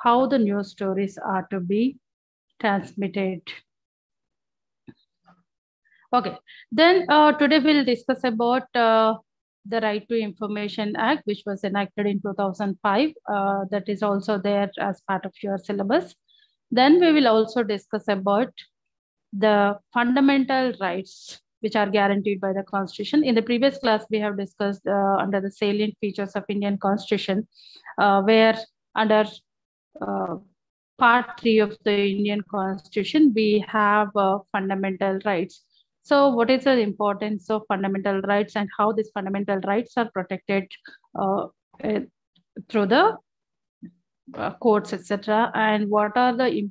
how the news stories are to be transmitted. Okay, then today we'll discuss about the Right to Information Act, which was enacted in 2005. That is also there as part of your syllabus. Then we will also discuss about the fundamental rights which are guaranteed by the Constitution. In the previous class, we have discussed under the salient features of Indian Constitution, where under uh, part 3 of the Indian Constitution, we have fundamental rights. So what is the importance of fundamental rights and how these fundamental rights are protected uh, through the courts, etc. And what are the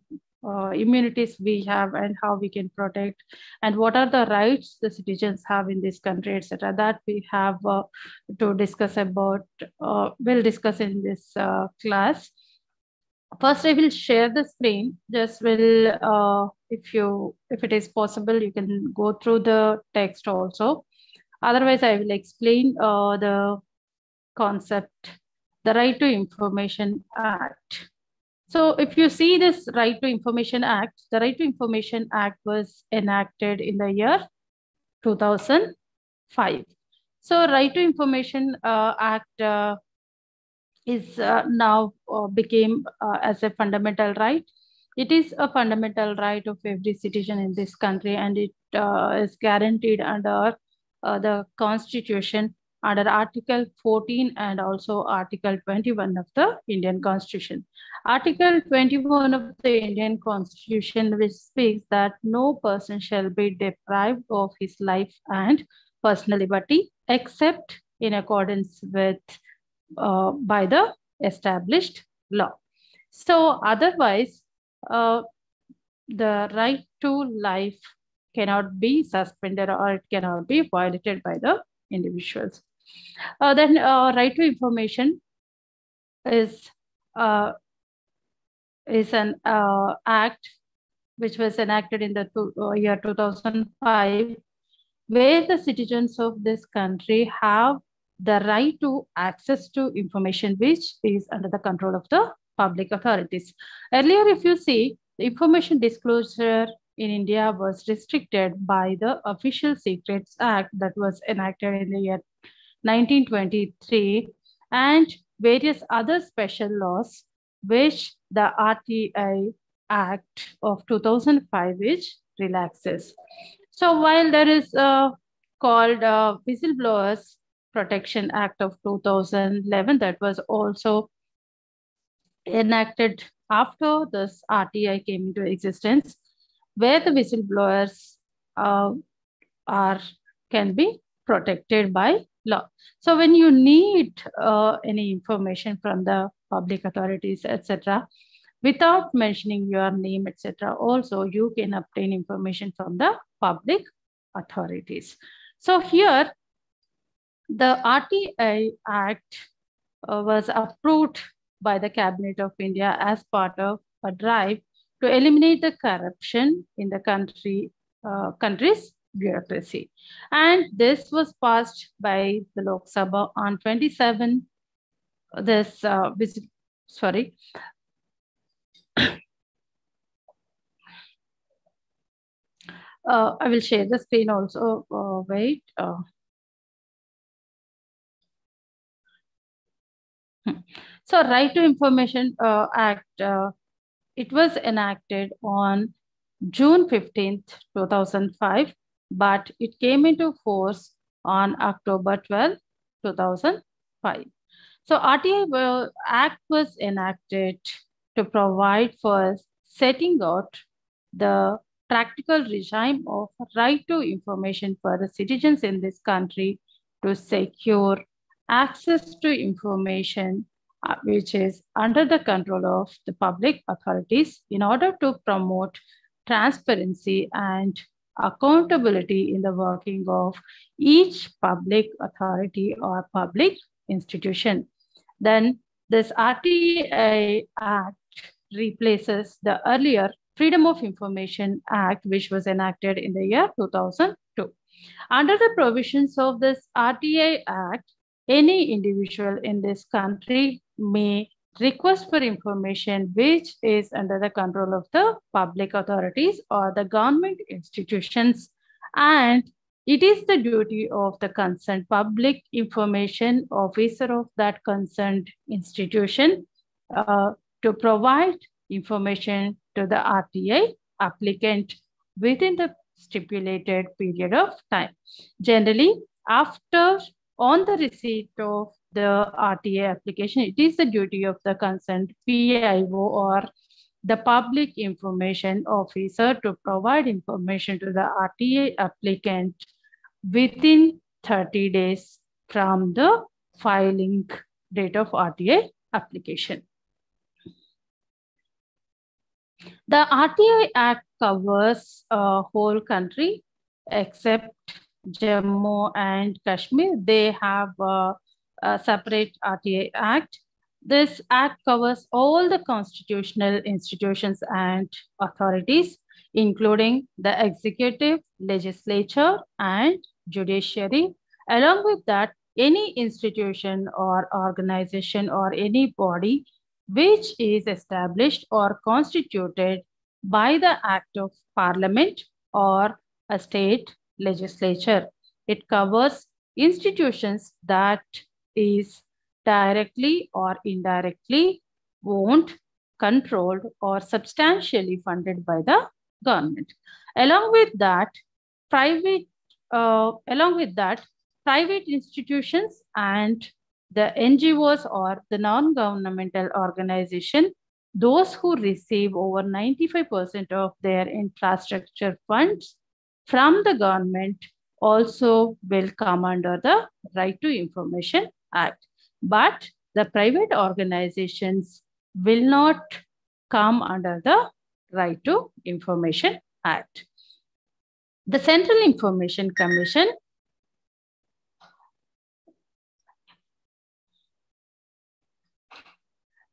immunities we have and how we can protect, and what are the rights the citizens have in this country, etc. That we have to discuss about, we'll discuss in this class. First, I will share the screen. Just will, if it is possible, you can go through the text also. Otherwise, I will explain the concept, the Right to Information Act. So if you see this Right to Information Act, the Right to Information Act was enacted in the year 2005. So Right to Information Act is now became as a fundamental right. It is a fundamental right of every citizen in this country, and it is guaranteed under the Constitution under Article 14 and also Article 21 of the Indian Constitution. Article 21 of the Indian Constitution, which speaks that no person shall be deprived of his life and personal liberty except in accordance with by the established law. So otherwise, the right to life cannot be suspended or it cannot be violated by the individuals. Then right to information is an act which was enacted in the year 2005, where the citizens of this country have the right to access to information which is under the control of the public authorities. Earlier, if you see, the information disclosure in India was restricted by the Official Secrets Act that was enacted in the year 1923 and various other special laws which the RTI Act of 2005 which relaxes. So while there is called Whistleblowers Protection Act of 2011 that was also enacted after this RTI came into existence, where the whistleblowers can be protected by law. So when you need any information from the public authorities, etc., without mentioning your name, etc., also you can obtain information from the public authorities. So here, the RTI Act was approved by the Cabinet of India as part of a drive to eliminate the corruption in the country's bureaucracy. And this was passed by the Lok Sabha on 27. I will share the screen also. Wait. So Right to Information Act, it was enacted on June 15th, 2005, but it came into force on October 12, 2005. So RTI Act was enacted to provide for setting out the practical regime of right to information for the citizens in this country to secure access to information which is under the control of the public authorities in order to promote transparency and accountability in the working of each public authority or public institution. Then this RTI Act replaces the earlier Freedom of Information Act, which was enacted in the year 2002. Under the provisions of this RTI Act, any individual in this country may request for information which is under the control of the public authorities or the government institutions, and it is the duty of the concerned public information officer of that concerned institution to provide information to the RTI applicant within the stipulated period of time. Generally, after on the receipt of the RTA application, it is the duty of the concerned PIO or the public information officer to provide information to the RTA applicant within 30 days from the filing date of RTA application. The RTI Act covers a whole country except Jammu and Kashmir. They have a separate RTI Act. This act covers all the constitutional institutions and authorities, including the executive, legislature, and judiciary. Along with that, any institution or organization or any body which is established or constituted by the act of parliament or a state legislature. It covers institutions that is directly or indirectly owned, controlled, or substantially funded by the government. Along with that, private institutions and the NGOs or the non-governmental organization, those who receive over 95% of their infrastructure funds from the government also will come under the Right to Information Act. But the private organizations will not come under the Right to Information Act. The Central Information Commission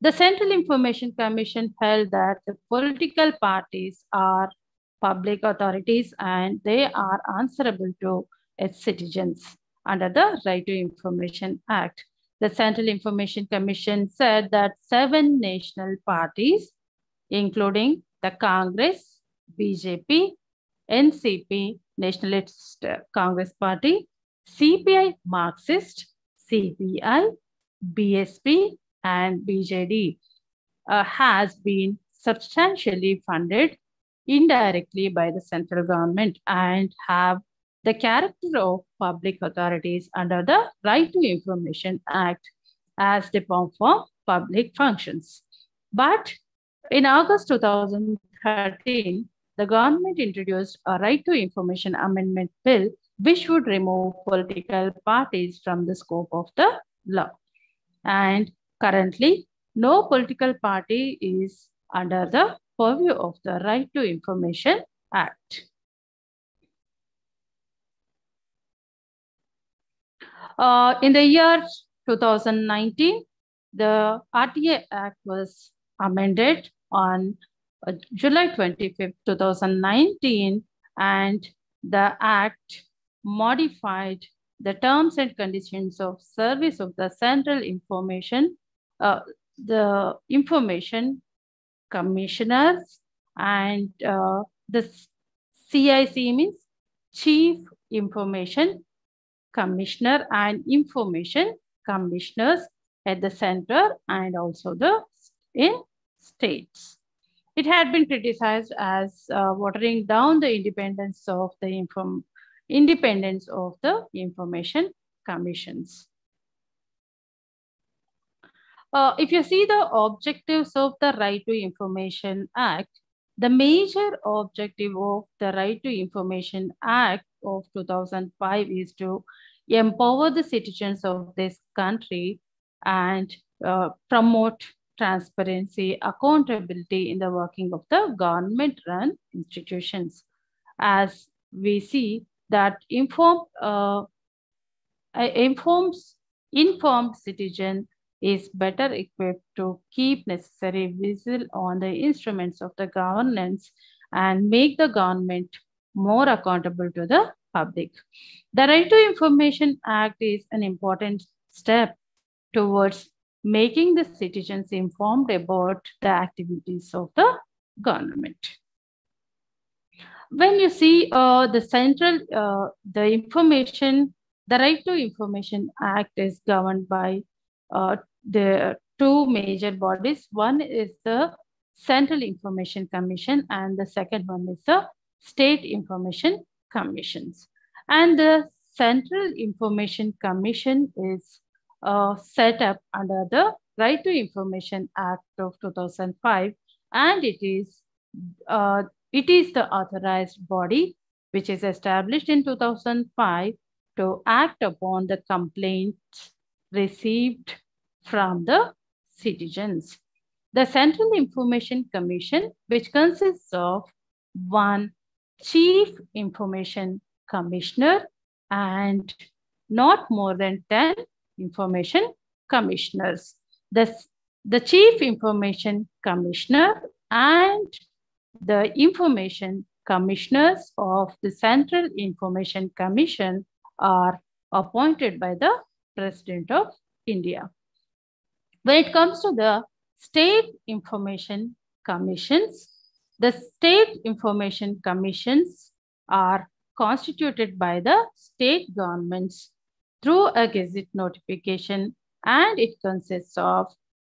The Central Information Commission held that the political parties are public authorities and they are answerable to its citizens under the Right to Information Act. The Central Information Commission said that 7 national parties, including the Congress, BJP, NCP, Nationalist Congress Party, CPI Marxist, CPI, BSP, and BJD has been substantially funded indirectly by the central government and have the character of public authorities under the Right to Information Act as they perform public functions. But in August 2013, the government introduced a Right to Information Amendment Bill, which would remove political parties from the scope of the law. And currently, no political party is under the purview of the Right to Information Act. In the year 2019, the RTA Act was amended on July 25th, 2019, and the Act modified the terms and conditions of service of the Central Information, the Information Commissioners, and the CIC means Chief Information Commissioner and Information Commissioners at the center and also in states. It had been criticized as watering down the independence of the information commissions. If you see the objectives of the Right to Information Act, the major objective of the Right to Information Act of 2005 is to empower the citizens of this country and promote transparency, accountability in the working of the government-run institutions. As we see that informed citizen is better equipped to keep necessary visual on the instruments of the governance and make the government more accountable to the public. The Right to Information Act is an important step towards making the citizens informed about the activities of the government. When you see the Right to Information Act is governed by the two major bodies. One is the Central Information Commission, and the second one is the State Information Commissions. And the Central Information Commission is set up under the Right to Information Act of 2005, and it is the authorized body which is established in 2005 to act upon the complaints received from the citizens. The Central Information Commission, which consists of one Chief Information Commissioner and not more than 10 Information Commissioners. The Chief Information Commissioner and the Information Commissioners of the Central Information Commission are appointed by the President of India. When it comes to the State Information Commissions, the State Information Commissions are constituted by the state governments through a Gazette notification, and it consists of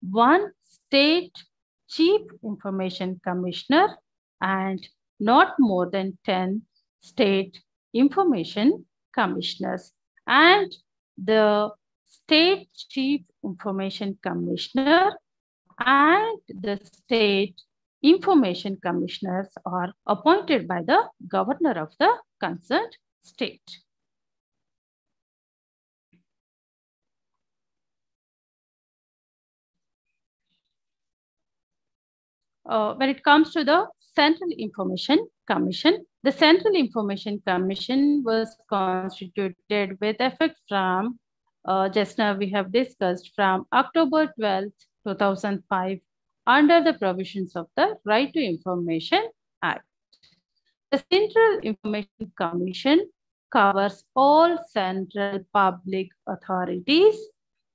one State Chief Information Commissioner and not more than 10 State Information Commissioners. And the State Chief Information Commissioner and the State Information Commissioners are appointed by the Governor of the concerned state. When it comes to the Central Information Commission, the Central Information Commission was constituted with effect from, just now we have discussed, from October 12th, 2005, under the provisions of the Right to Information Act. The Central Information Commission covers all central public authorities,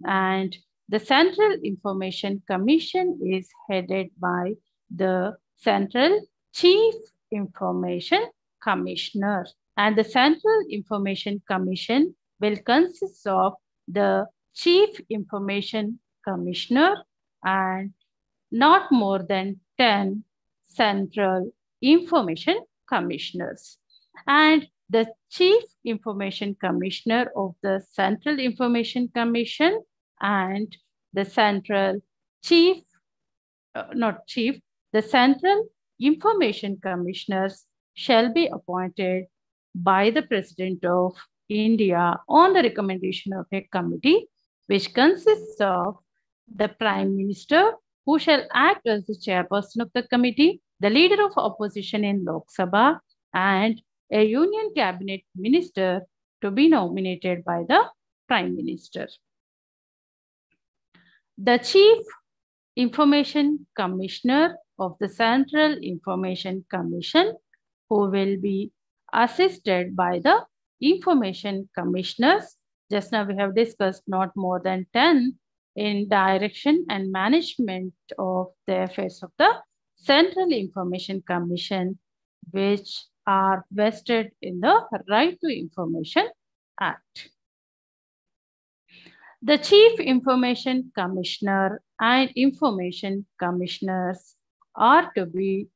and the Central Information Commission is headed by the Central Chief Information Commissioner. And the Central Information Commission will consist of the Chief Information Commissioner and not more than 10 Central Information Commissioners. And the Chief Information Commissioner of the Central Information Commission and the Central the Central Information Commissioners shall be appointed by the President of India on the recommendation of a committee which consists of the Prime Minister, who shall act as the chairperson of the committee, the leader of opposition in Lok Sabha, and a Union Cabinet Minister to be nominated by the Prime Minister. The Chief Information Commissioner of the Central Information Commission, who will be assisted by the Information Commissioners. Just now we have discussed not more than 10 in direction and management of the affairs of the Central Information Commission, which are vested in the Right to Information Act. The Chief Information Commissioner and Information Commissioners are to be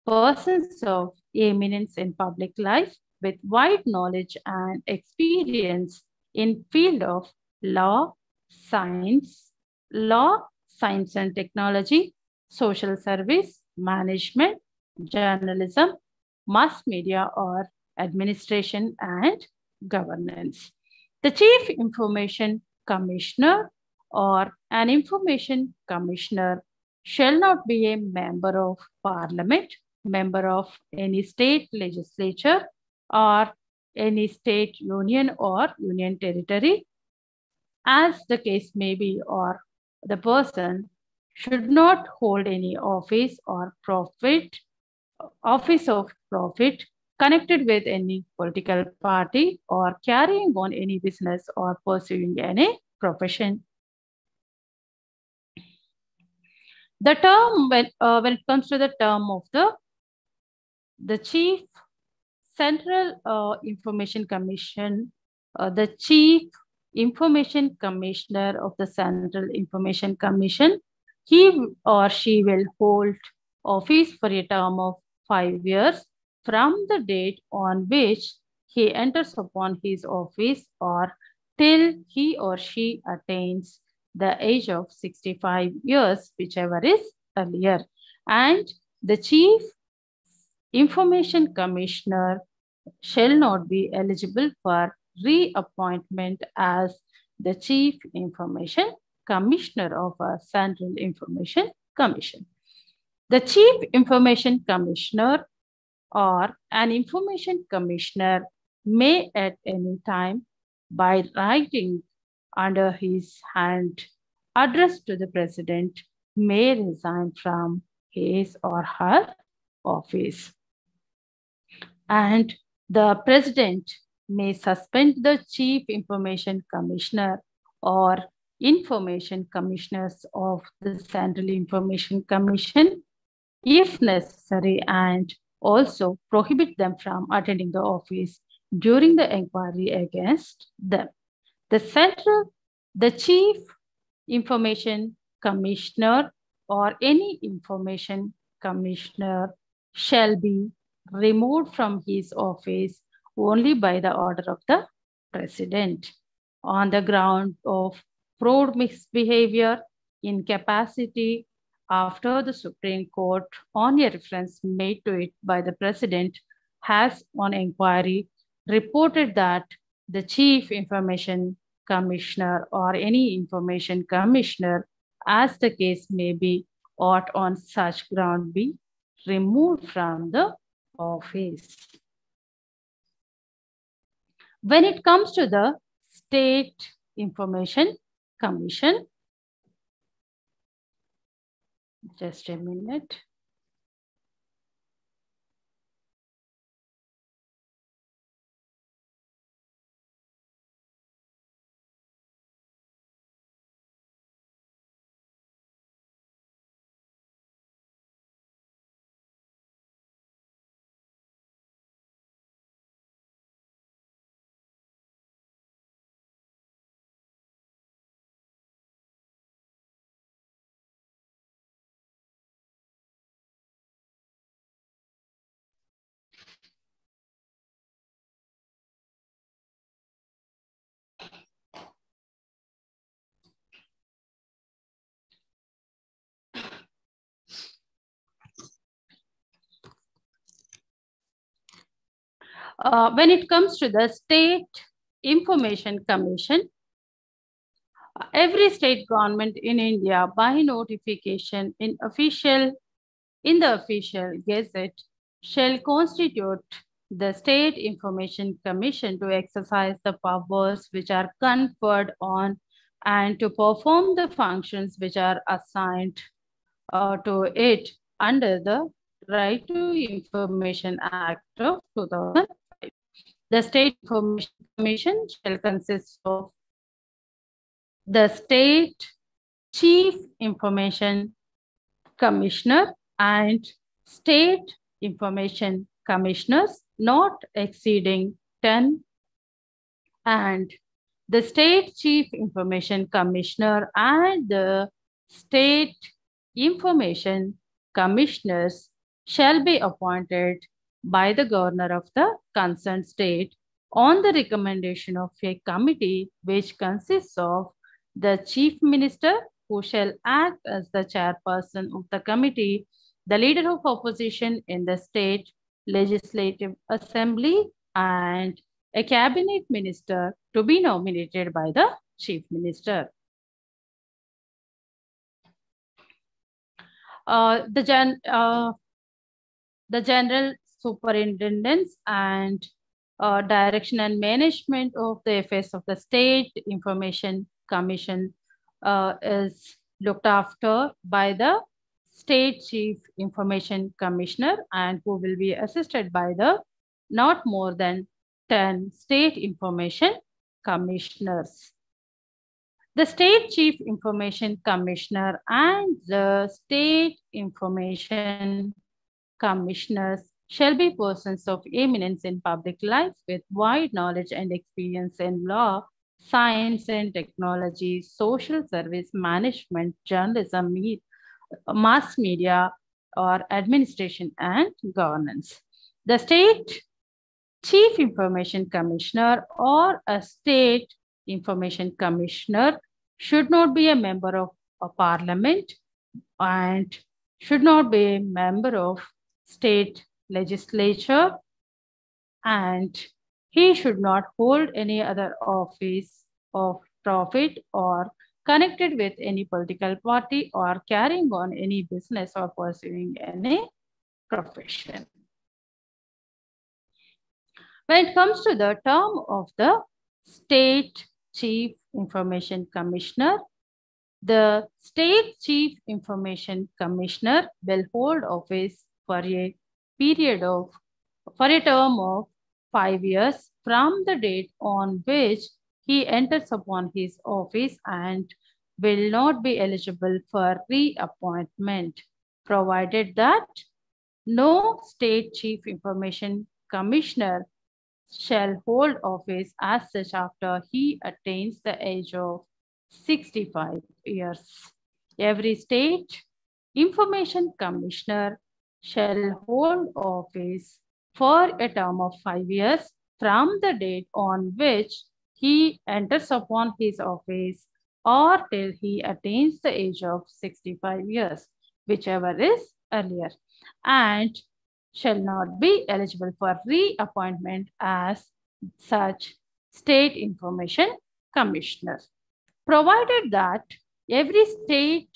persons of eminence in public life with wide knowledge and experience in field of law, science and technology, social service, management, journalism, mass media, or administration and governance. The Chief Information Commissioner or an Information Commissioner shall not be a member of Parliament, member of any state legislature, or any state union or union territory, as the case may be, or the person should not hold any office of profit connected with any political party or carrying on any business or pursuing any profession. The term, when it comes to the term of the Chief Central Information Commission, the Chief Information Commissioner of the Central Information Commission, he or she will hold office for a term of 5 years from the date on which he enters upon his office or till he or she attains the age of 65 years, whichever is earlier. And the Chief Information Commissioner shall not be eligible for reappointment as the Chief Information Commissioner of a Central Information Commission. The Chief Information Commissioner or an Information Commissioner may at any time, by writing under his hand addressed to the President, may resign from his or her office. And the President may suspend the Chief Information Commissioner or Information Commissioners of the Central Information Commission if necessary, and also prohibit them from attending the office during the inquiry against them. The Chief Information Commissioner or any Information Commissioner shall be removed from his office only by the order of the President on the ground of proved misbehavior, incapacity, after the Supreme Court, on a reference made to it by the President, has on inquiry reported that the Chief Information Commissioner or any Information Commissioner, as the case may be, ought on such ground be removed from the office. When it comes to the State Information Commission, just a minute. When it comes to the State Information Commission, every state government in India, by notification in the official gazette, shall constitute the State Information Commission to exercise the powers which are conferred on and to perform the functions which are assigned to it under the Right to Information Act of 2005. The State Information Commission shall consist of the State Chief Information Commissioner and State Information Commissioners not exceeding 10, and the State Chief Information Commissioner and the State Information Commissioners shall be appointed by the Governor of the concerned state on the recommendation of a committee which consists of the Chief Minister, who shall act as the chairperson of the committee, the leader of opposition in the state legislative assembly, and a cabinet minister to be nominated by the Chief Minister. The general superintendence and direction and management of the affairs of the State Information Commission is looked after by the State Chief Information Commissioner, and who will be assisted by the not more than 10 State Information Commissioners. The State Chief Information Commissioner and the State Information Commissioners shall be persons of eminence in public life with wide knowledge and experience in law, science and technology, social service, management, journalism, mass media, or administration and governance. The State Chief Information Commissioner or a State Information Commissioner should not be a member of a parliament and should not be a member of state legislature, and he should not hold any other office of profit or connected with any political party or carrying on any business or pursuing any profession. When it comes to the term of the State Chief Information Commissioner, the State Chief Information Commissioner will hold office for a term of 5 years from the date on which he enters upon his office and will not be eligible for reappointment, provided that no State Chief Information Commissioner shall hold office as such after he attains the age of 65 years. Every State Information Commissioner shall hold office for a term of 5 years from the date on which he enters upon his office or till he attains the age of 65 years, whichever is earlier, and shall not be eligible for reappointment as such State Information Commissioner, provided that every State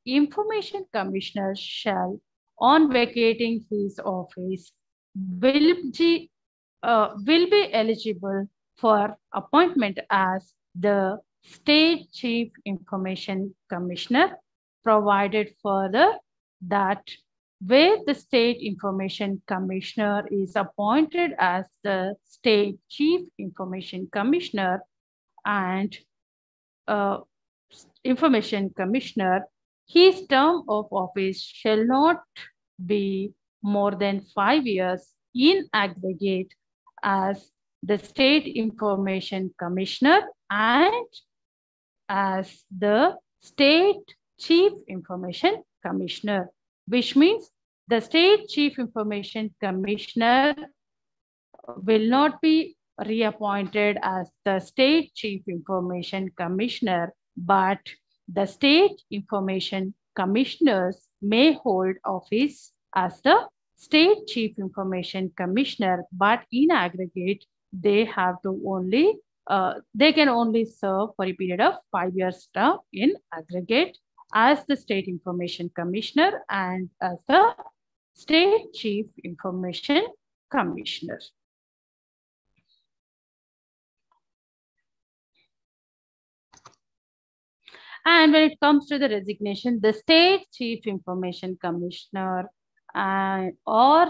Information Commissioner shall, on vacating his office, will be eligible for appointment as the State Chief Information Commissioner, provided further that where the State Information Commissioner is appointed as the State Chief Information Commissioner and Information Commissioner, his term of office shall not be more than 5 years in aggregate as the State Information Commissioner and as the State Chief Information Commissioner, which means the State Chief Information Commissioner will not be reappointed as the State Chief Information Commissioner, but the State Information Commissioners may hold office as the State Chief Information Commissioner, but in aggregate, they have to only they can only serve for a period of 5 years term in aggregate as the State Information Commissioner and as the State Chief Information Commissioner. And when it comes to the resignation, the State Chief Information Commissioner or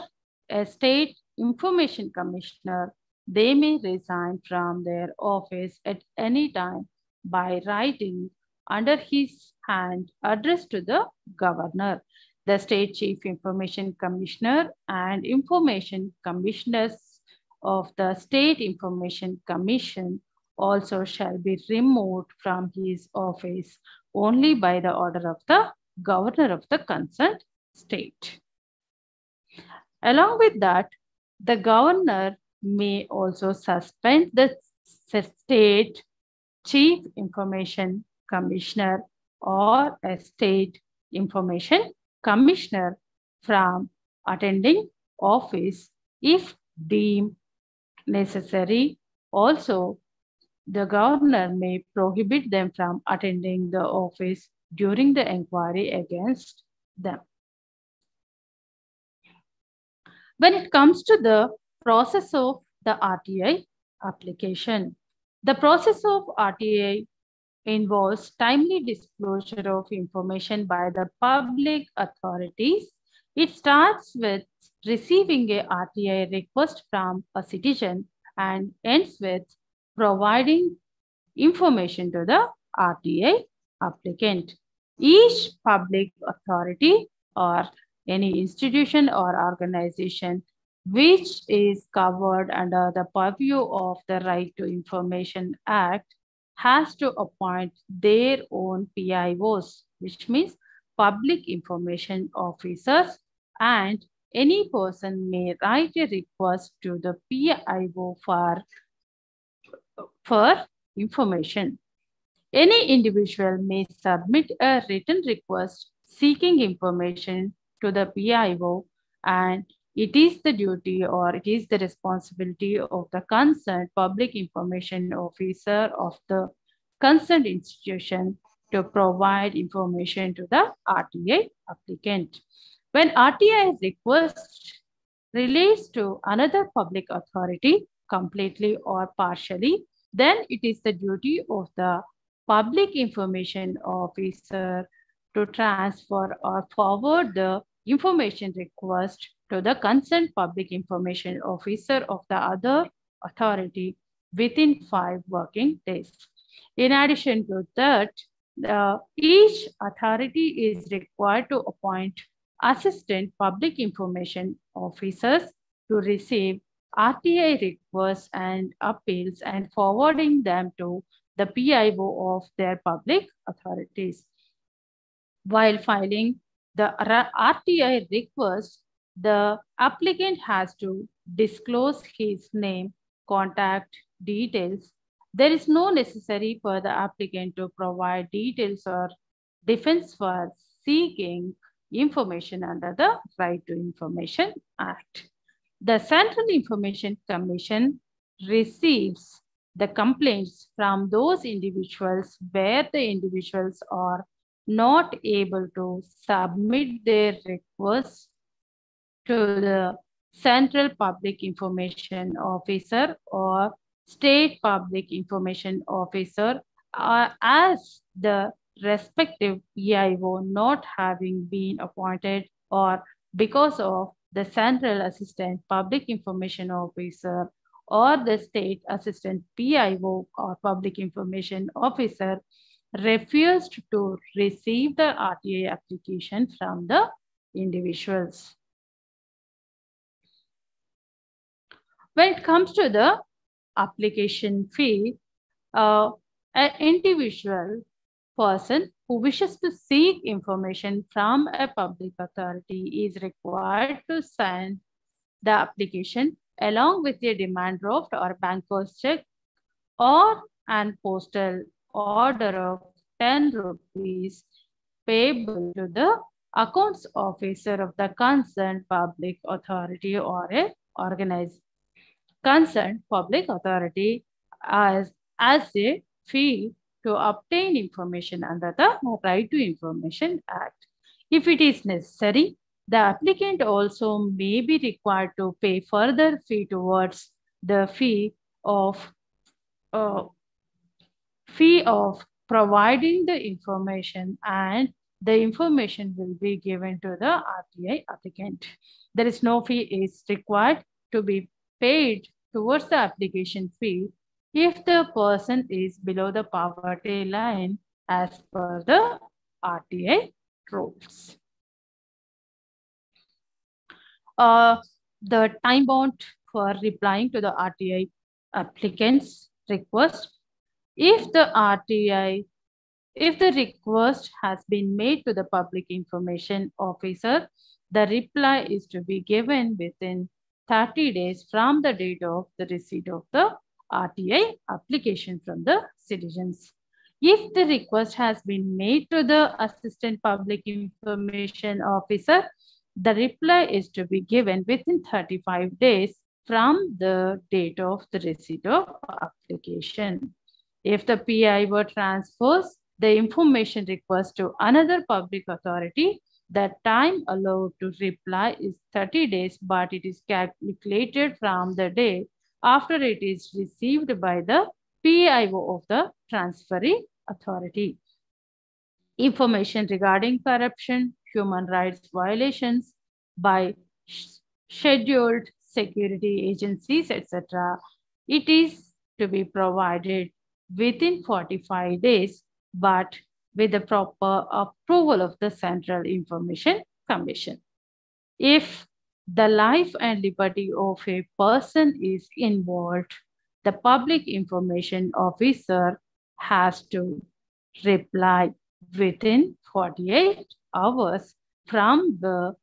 a State Information Commissioner, they may resign from their office at any time by writing under his hand addressed to the governor. The State Chief Information Commissioner and Information Commissioners of the State Information Commission also shall be removed from his office only by the order of the governor of the concerned state. Along with that, the governor may also suspend the State Chief Information Commissioner or a State Information Commissioner from attending office if deemed necessary. Also, the governor may prohibit them from attending the office during the inquiry against them. When it comes to the process of the RTI application, the process of RTI involves timely disclosure of information by the public authorities. It starts with receiving a RTI request from a citizen and ends with providing information to the RTI applicant. Each public authority or any institution or organization which is covered under the purview of the Right to Information Act has to appoint their own PIOs, which means public information officers, and any person may write a request to the PIO for information. Any individual may submit a written request seeking information to the PIO, and it is the duty or it is the responsibility of the concerned public information officer of the concerned institution to provide information to the RTI applicant. When RTI request relates to another public authority completely or partially, then it is the duty of the public information officer to transfer or forward the information request to the concerned public information officer of the other authority within 5 working days. In addition to that, each authority is required to appoint assistant public information officers to receive RTI requests and appeals and forwarding them to the PIO of their public authorities. While filing the RTI request, the applicant has to disclose his name, contact details. There is no necessary for the applicant to provide details or defense for seeking information under the Right to Information Act. The Central Information Commission receives the complaints from those individuals where the individuals are not able to submit their requests to the Central Public Information Officer or State Public Information Officer as the respective PIO not having been appointed or because of the Central Assistant Public Information Officer or the State Assistant PIO or Public Information Officer refused to receive the RTI application from the individuals. When it comes to the application fee, an individual person who wishes to seek information from a public authority is required to sign the application along with a demand draft or banker's check or an postal order of 10 rupees payable to the accounts officer of the concerned public authority or a organized concerned public authority as a fee to obtain information under the Right to Information Act. If it is necessary, the applicant also may be required to pay further fee towards the fee of providing the information, and the information will be given to the RTI applicant. There is no fee is required to be paid towards the application fee if the person is below the poverty line as per the RTI rules. The time bound for replying to the RTI applicant's request. If the request has been made to the public information officer, the reply is to be given within 30 days from the date of the receipt of the RTI application from the citizens. If the request has been made to the Assistant Public Information Officer, the reply is to be given within 35 days from the date of the receipt of application. If the PIO transfers the information request to another public authority, the time allowed to reply is 30 days, but it is calculated from the day after it is received by the PIO of the transferring authority. Information regarding corruption, human rights violations by scheduled security agencies, etc., it is to be provided within 45 days but with the proper approval of the Central Information Commission. If the life and liberty of a person is involved, the public information officer has to reply within 48 hours from the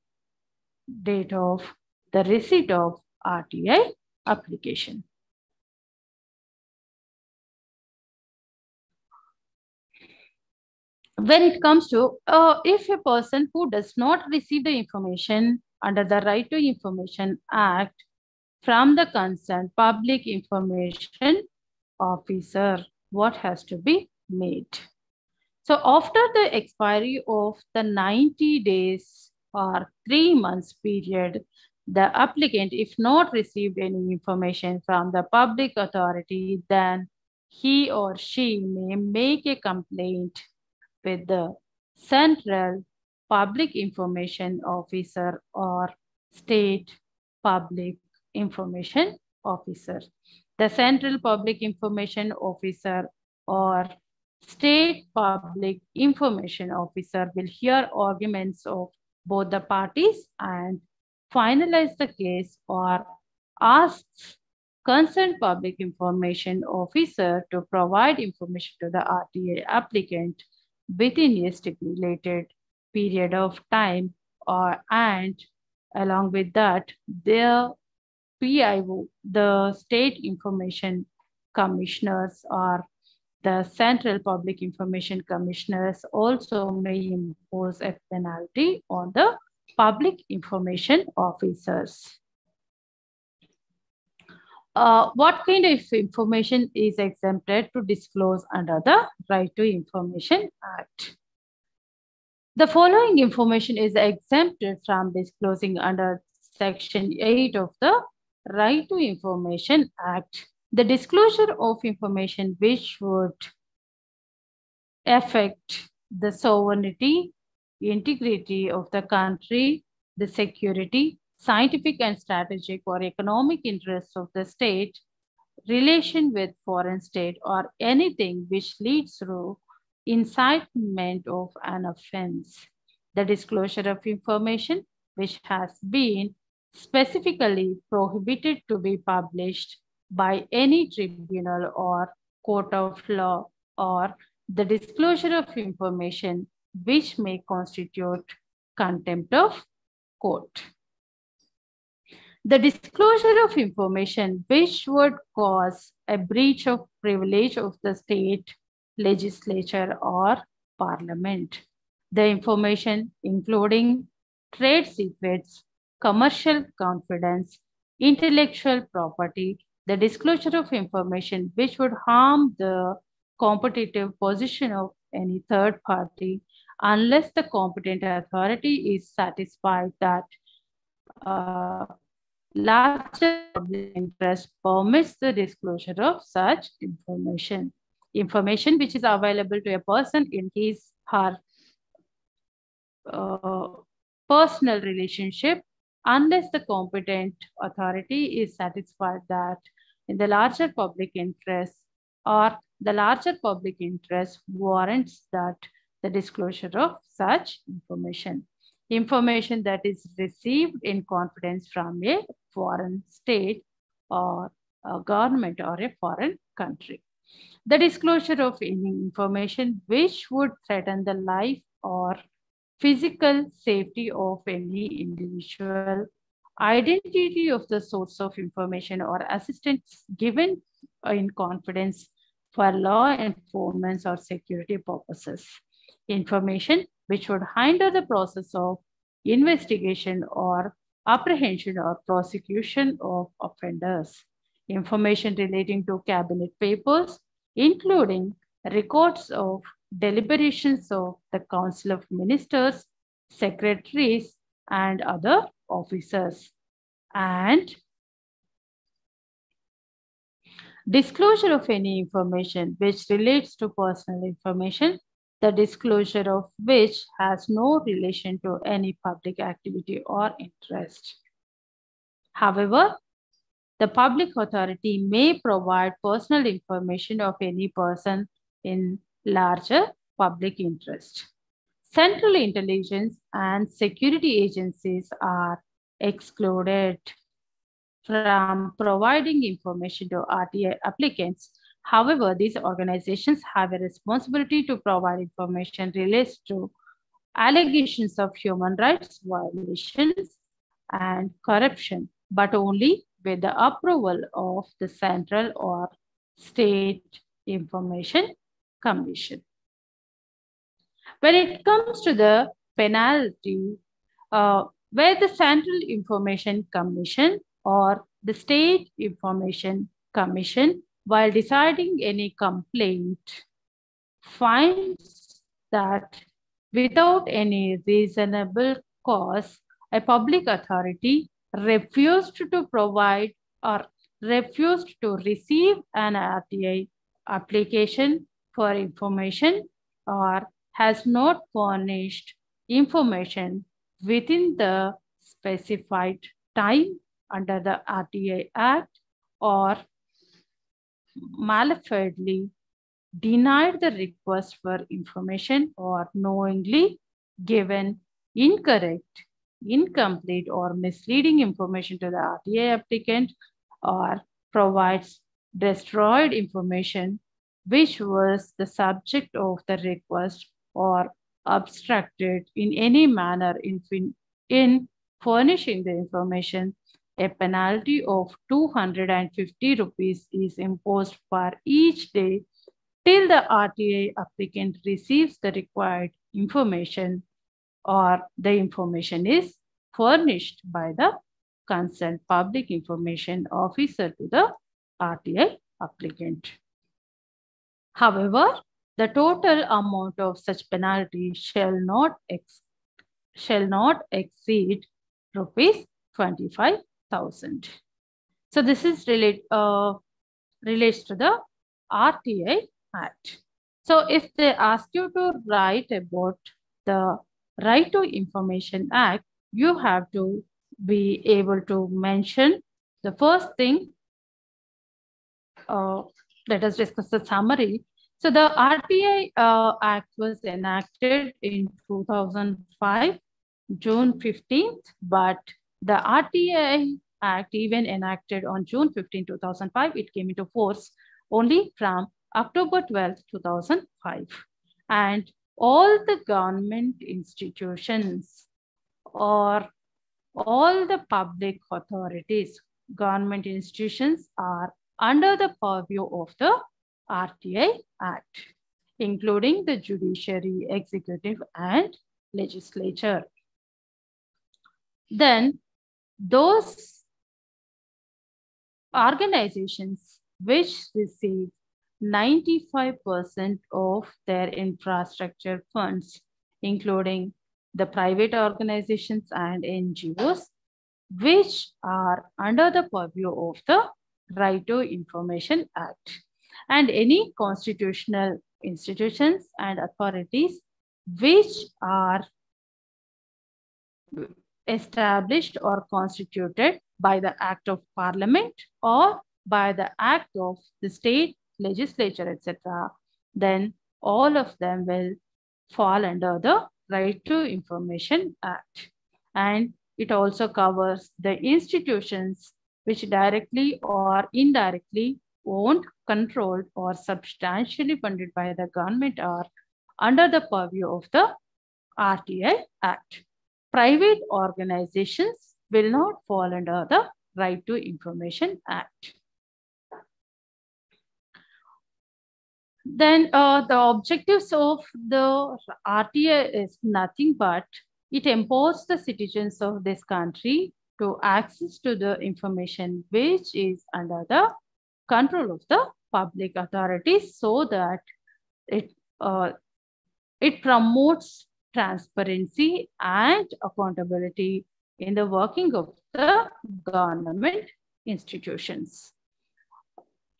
date of the receipt of RTI application. When it comes to if a person who does not receive the information under the Right to Information Act from the concerned public information officer, what has to be made? So after the expiry of the 90 days or 3 months period, the applicant, if not received any information from the public authority, then he or she may make a complaint with the Central Public Information Officer or State Public Information Officer. The Central Public Information Officer or State Public Information Officer will hear arguments of both the parties and finalize the case or asks concerned public information officer to provide information to the RTA applicant within a stipulated period of time, and along with that, the PIO, the State Information Commissioners or the Central Public Information Commissioners also may impose a penalty on the public information officers. What kind of information is exempted to disclose under the Right to Information Act? The following information is exempted from disclosing under Section 8 of the Right to Information Act. The disclosure of information which would affect the sovereignty, integrity of the country, the security, scientific and strategic or economic interests of the state, relation with foreign state, or anything which leads to incitement of an offense. The disclosure of information which has been specifically prohibited to be published by any tribunal or court of law, or the disclosure of information which may constitute contempt of court. The disclosure of information which would cause a breach of privilege of the state legislature or parliament. The information including trade secrets, commercial confidence, intellectual property, the disclosure of information which would harm the competitive position of any third party unless the competent authority is satisfied that larger public interest permits the disclosure of such information. Information which is available to a person in his or her personal relationship, unless the competent authority is satisfied that in the larger public interest or the larger public interest warrants that the disclosure of such information. Information that is received in confidence from a foreign state or a government or a foreign country. The disclosure of any information which would threaten the life or physical safety of any individual, identity of the source of information or assistance given in confidence for law enforcement or security purposes. Information which would hinder the process of investigation or apprehension or prosecution of offenders. Information relating to cabinet papers, including records of deliberations of the Council of Ministers, secretaries, and other officers. And disclosure of any information which relates to personal information, the disclosure of which has no relation to any public activity or interest. However, the public authority may provide personal information of any person in larger public interest. Central intelligence and security agencies are excluded from providing information to RTI applicants. However, these organizations have a responsibility to provide information related to allegations of human rights violations and corruption, but only with the approval of the Central or State Information Commission. When it comes to the penalty, where the Central Information Commission or the State Information Commission, while deciding any complaint, finds that without any reasonable cause, a public authority refused to provide or refused to receive an RTI application for information or has not furnished information within the specified time under the RTI Act or malafidly denied the request for information or knowingly given incorrect, incomplete, or misleading information to the RTI applicant or provides destroyed information which was the subject of the request or obstructed in any manner in furnishing the information, a penalty of 250 rupees is imposed for each day till the RTI applicant receives the required information or the information is furnished by the concerned public information officer to the RTI applicant. However, the total amount of such penalty shall not exceed rupees 25,000. So this is relates to the RTI Act. So if they ask you to write about the Right to Information Act, you have to be able to mention the first thing. Let us discuss the summary. So the RTI Act was enacted in 2005, June 15th, but the RTI Act even enacted on June 15, 2005, it came into force only from October 12, 2005. And all the government institutions or all the public authorities, government institutions are under the purview of the RTI Act, including the judiciary, executive, and legislature. Then those organizations which receive 95% of their infrastructure funds, including the private organizations and NGOs, which are under the purview of the Right to Information Act, and any constitutional institutions and authorities which are established or constituted by the Act of Parliament or by the Act of the state legislature, etc., then all of them will fall under the Right to Information Act. And it also covers the institutions which directly or indirectly owned, controlled, or substantially funded by the government are under the purview of the RTI Act. Private organizations will not fall under the Right to Information Act. Then the objectives of the RTI is nothing but it empowers the citizens of this country to access to the information which is under the control of the public authorities, so that it promotes transparency and accountability in the working of the government institutions.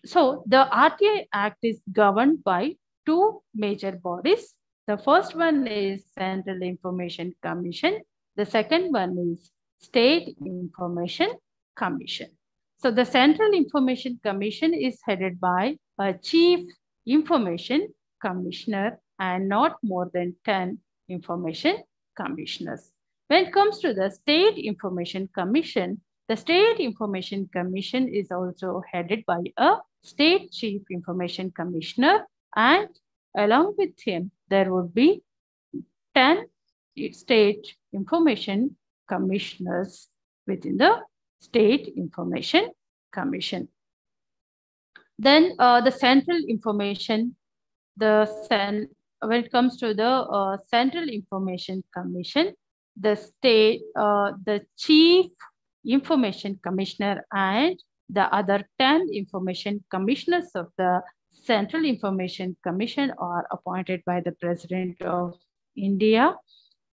So the RTI Act is governed by two major bodies. The first one is Central Information Commission. The second one is State Information Commission. So the Central Information Commission is headed by a Chief Information Commissioner and not more than 10 information commissioners. When it comes to the State Information Commission, the State Information Commission is also headed by a State Chief Information Commissioner, and along with him, there would be 10 State Information Commissioners within the State Information Commission. Then the Central Information, when it comes to the Central Information Commission, the Chief Information Commissioner and the other 10 information commissioners of the Central Information Commission are appointed by the President of India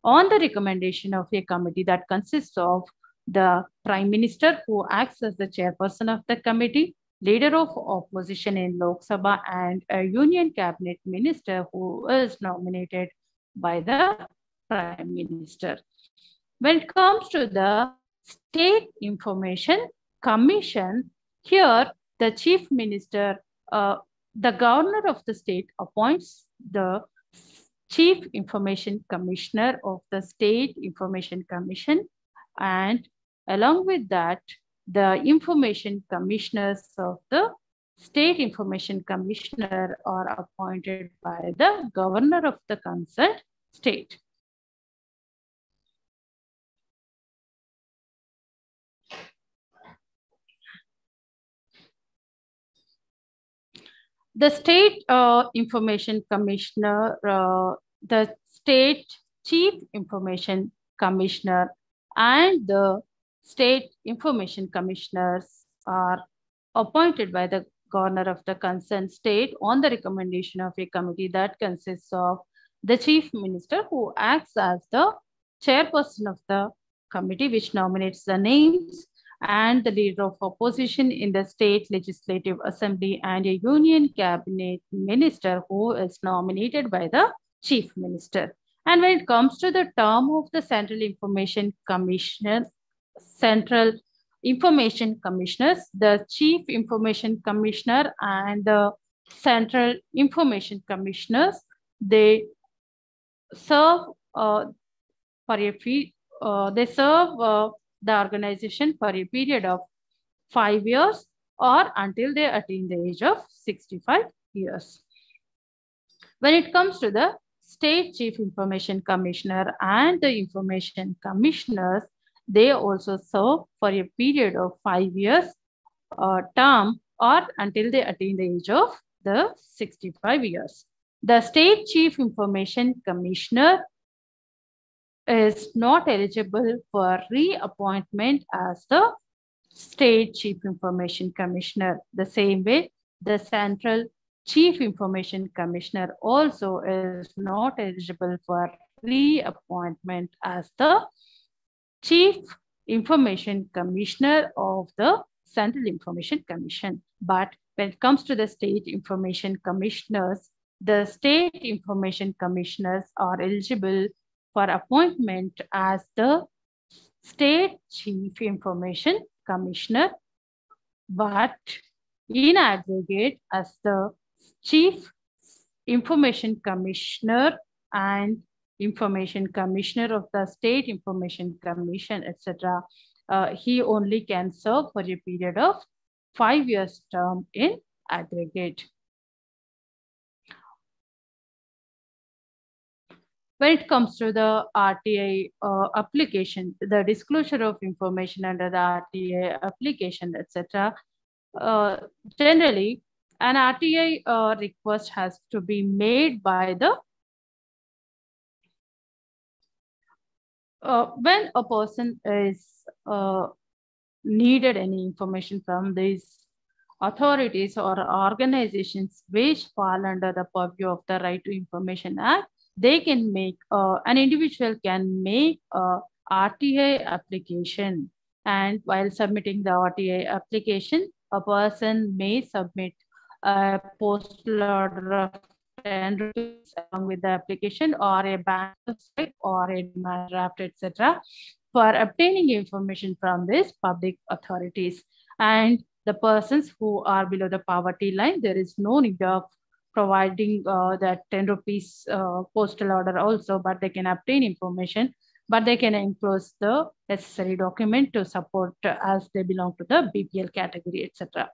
on the recommendation of a committee that consists of the Prime Minister, who acts as the chairperson of the committee, leader of opposition in Lok Sabha, and a Union Cabinet Minister who is nominated by the Prime Minister. When it comes to the State Information Commission, here the Chief Minister, the Governor of the state appoints the Chief Information Commissioner of the State Information Commission, and along with that, the Information Commissioners of the State Information Commissioner are appointed by the Governor of the concerned state. The State Information Commissioner, the State Chief Information Commissioner, and the State Information Commissioners are appointed by the Governor of the concerned state on the recommendation of a committee that consists of the Chief Minister, who acts as the chairperson of the committee, which nominates the names, and the leader of opposition in the state legislative assembly, and a union cabinet minister who is nominated by the chief minister. And when it comes to the term of the Central Information Commissioners, the Chief Information Commissioner and the Central Information Commissioners, they serve the organization for a period of 5 years or until they attain the age of 65 years. When it comes to the State Chief Information Commissioner and the Information Commissioners, they also serve for a period of 5 years term or until they attain the age of the 65 years. The State Chief Information Commissioner is not eligible for reappointment as the State Chief Information Commissioner. The same way, the Central Chief Information Commissioner also is not eligible for reappointment as the Chief Information Commissioner of the Central Information Commission. But when it comes to the State Information Commissioners, the State Information Commissioners are eligible for appointment as the State Chief Information Commissioner, but in aggregate as the Chief Information Commissioner and Information Commissioner of the State Information Commission, etc. He only can serve for a period of 5 years term in aggregate. When it comes to the RTI application, the disclosure of information under the RTI application, etc., generally, an RTI request has to be made by the when a person is needed any information from these authorities or organizations which fall under the purview of the Right to Information Act, they can make, an individual can make a RTI application. And while submitting the RTI application, a person may submit a postal order of 10 rupees along with the application, or a bank check, or a demand draft, etc., for obtaining information from these public authorities. And the persons who are below the poverty line, there is no need of providing that 10 rupees postal order also, but they can obtain information, but they can enclose the necessary document to support as they belong to the BPL category, etc.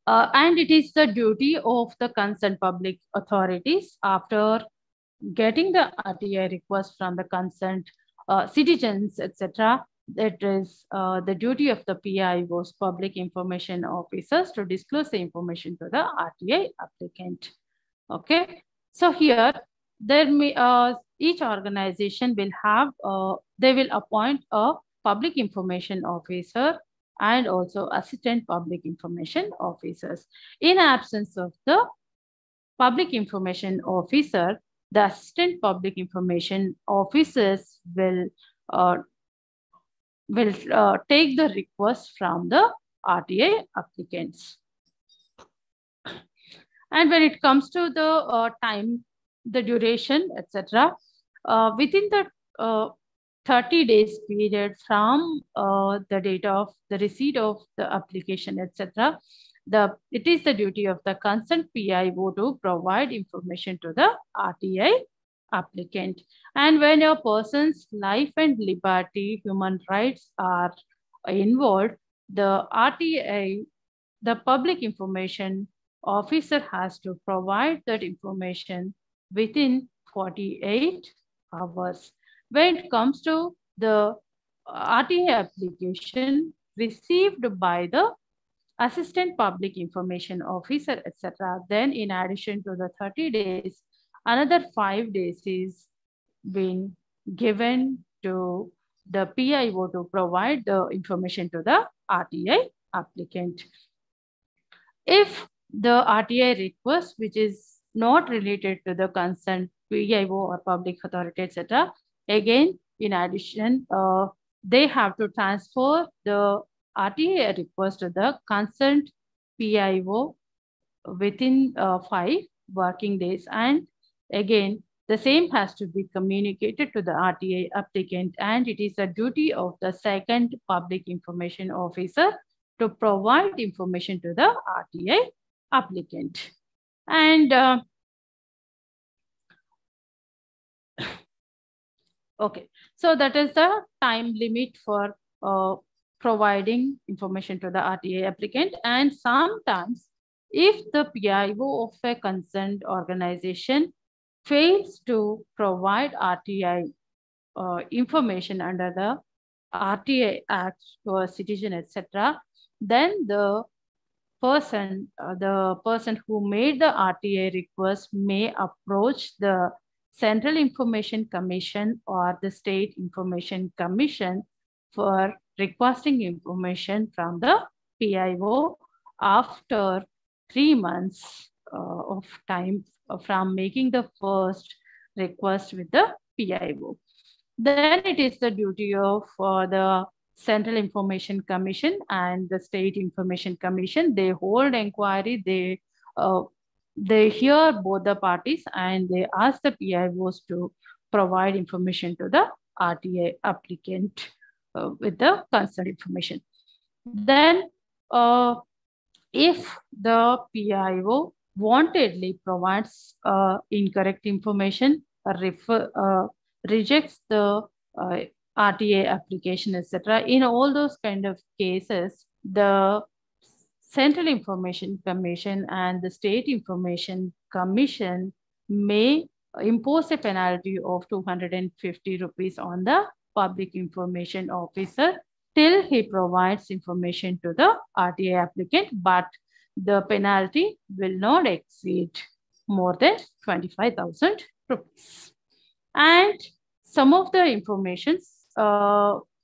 And it is the duty of the concerned public authorities, after getting the RTI request from the concerned citizens, etc., it is the duty of the PIOs, public information officers, to disclose the information to the RTI applicant. Okay, so here there may each organization will have they will appoint a public information officer and also assistant public information officers. In absence of the public information officer, the assistant public information officers will take the request from the RTI applicants. And when it comes to the time, the duration, etc., within the 30 days period from the date of the receipt of the application, etc., it is the duty of the concerned PIO to provide information to the RTI applicant. And when a person's life and liberty, human rights are involved, the RTI, the public information officer, has to provide that information within 48 hours. When it comes to the RTI application received by the assistant public information officer, etc., then in addition to the 30 days, another 5 days is being given to the PIO to provide the information to the RTI applicant. If the RTI request, which is not related to the concerned PIO or public authority, etc., again, in addition, they have to transfer the RTI request to the concerned PIO within 5 working days. And again, the same has to be communicated to the RTI applicant, and it is a duty of the second public information officer to provide information to the RTI applicant. And okay, so that is the time limit for providing information to the RTI applicant. And sometimes, if the PIO of a concerned organization fails to provide RTI information under the RTI Act to a citizen, etc., then the person who made the RTI request may approach the Central Information Commission or the State Information Commission for requesting information from the PIO after 3 months of time from making the first request with the PIO. Then it is the duty of the Central Information Commission and the State Information Commission. They hold inquiry, they hear both the parties, and they ask the PIOs to provide information to the RTI applicant with the concerned information. Then if the PIO wantedly provides incorrect information, rejects the RTI application, etc., in all those kind of cases, the Central Information Commission and the State Information Commission may impose a penalty of 250 rupees on the public information officer till he provides information to the RTI applicant, but the penalty will not exceed more than 25,000 rupees. And some of the informations,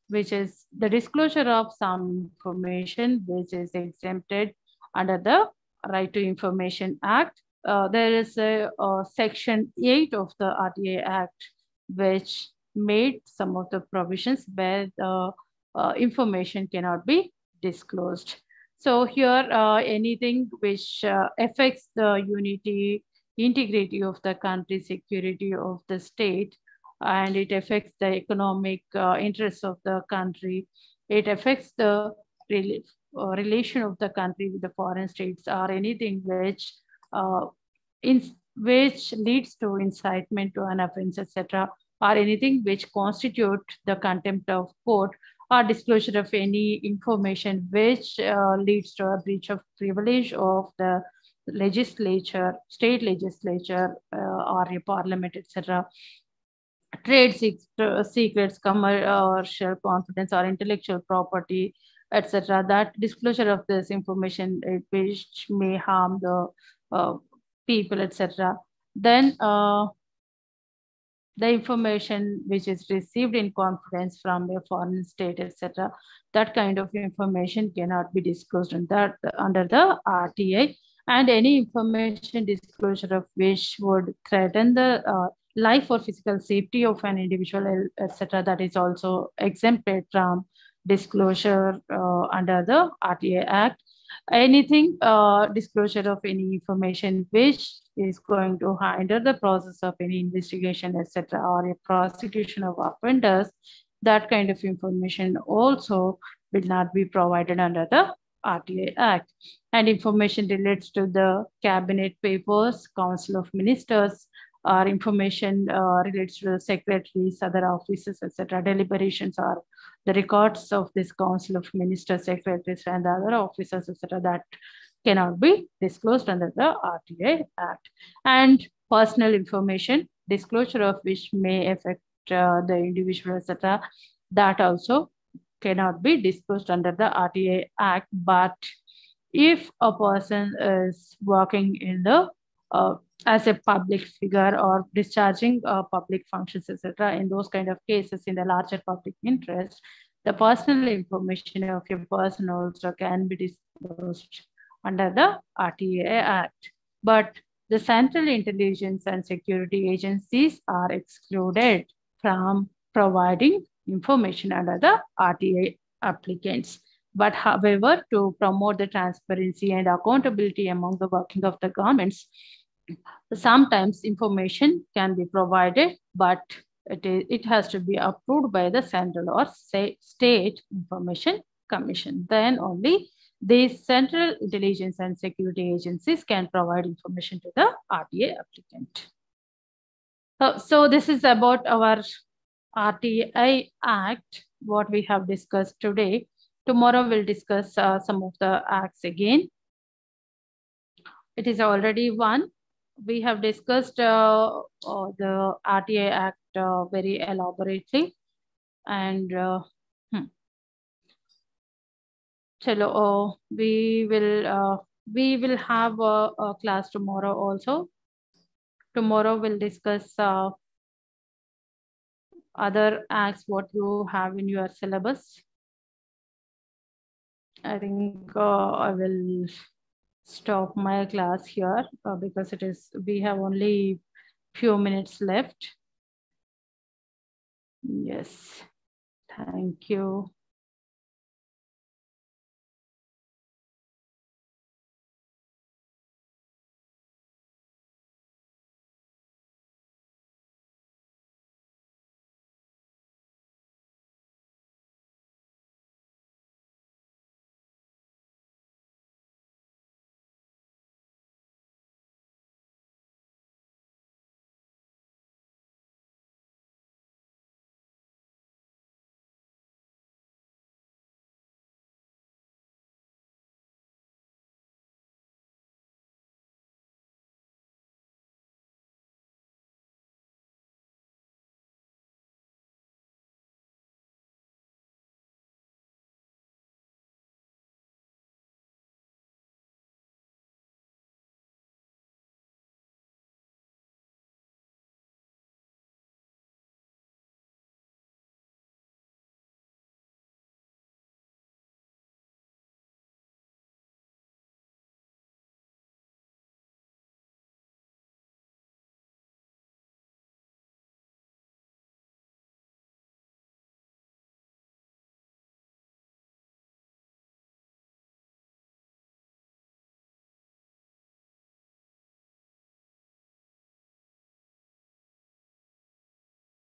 which is the disclosure of some information which is exempted under the Right to Information Act. There is a Section 8 of the RTI Act which made some of the provisions where the information cannot be disclosed. So here anything which affects the unity, integrity of the country, security of the state, and it affects the economic interests of the country, it affects the relation of the country with the foreign states, or anything which which leads to incitement to an offense, etc., or anything which constitute the contempt of court, or disclosure of any information which leads to a breach of privilege of the legislature, state legislature, or a parliament, etc., trade secrets, commercial confidence, or intellectual property, etc. That disclosure of this information, which may harm the uh, people, etc. Then the information which is received in confidence from a foreign state, etc., that kind of information cannot be disclosed under the RTA, and any information disclosure of which would threaten the life or physical safety of an individual, etc., that is also exempted from disclosure under the RTA Act. Anything disclosure of any information which is going to hinder the process of any investigation, etc., or a prosecution of offenders, that kind of information also will not be provided under the RTA Act. And information relates to the cabinet papers, council of ministers, or information relates to the secretaries, other offices, etc., deliberations, or the records of this council of ministers, secretaries, and the other officers, etc., that cannot be disclosed under the RTA Act. And personal information, disclosure of which may affect the individual, etc., that also cannot be disclosed under the RTA Act. But if a person is working in the as a public figure or discharging public functions, etc., in those kind of cases in the larger public interest, the personal information of your person also can be disclosed under the RTA Act. But the central intelligence and security agencies are excluded from providing information under the RTA applicants. But however, to promote the transparency and accountability among the working of the governments, sometimes information can be provided, but it has to be approved by the central or state information commission. Then only these central intelligence and security agencies can provide information to the RTA applicant. So this is about our RTA Act, what we have discussed today. Tomorrow we'll discuss some of the acts again. It is already one. We have discussed the RTA Act very elaborately, and chalo, we will have a class tomorrow also. Tomorrow we'll discuss other acts what you have in your syllabus. I think I will stop my class here because we have only few minutes left. Yes, thank you.